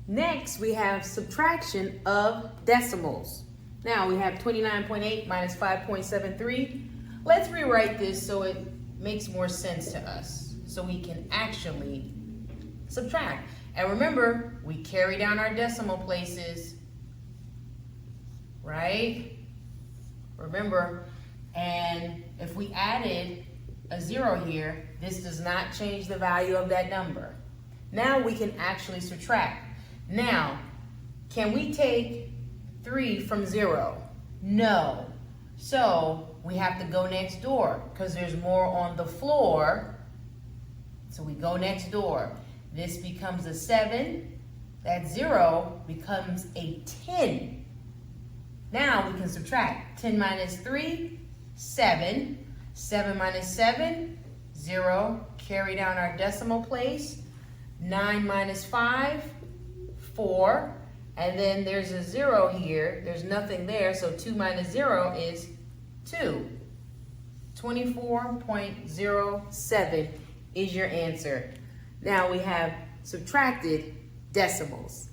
Next, we have subtraction of decimals. Now we have 29.8 minus 5.73. Let's rewrite this so it makes more sense to us, so we can actually subtract. And remember, we carry down our decimal places, right? Remember, and if we added a 0 here, this does not change the value of that number. Now we can actually subtract. Now, can we take 3 from 0? No. So we have to go next door because there's more on the floor. So we go next door. This becomes a 7. That 0 becomes a 10. Now we can subtract. 10 minus 3, 7. 7 minus 7, 0. Carry down our decimal place. 9 minus 5, 4. And then there's a 0 here. There's nothing there, so 2 minus 0 is 2. 24.07 is your answer. Now we have subtracted decimals.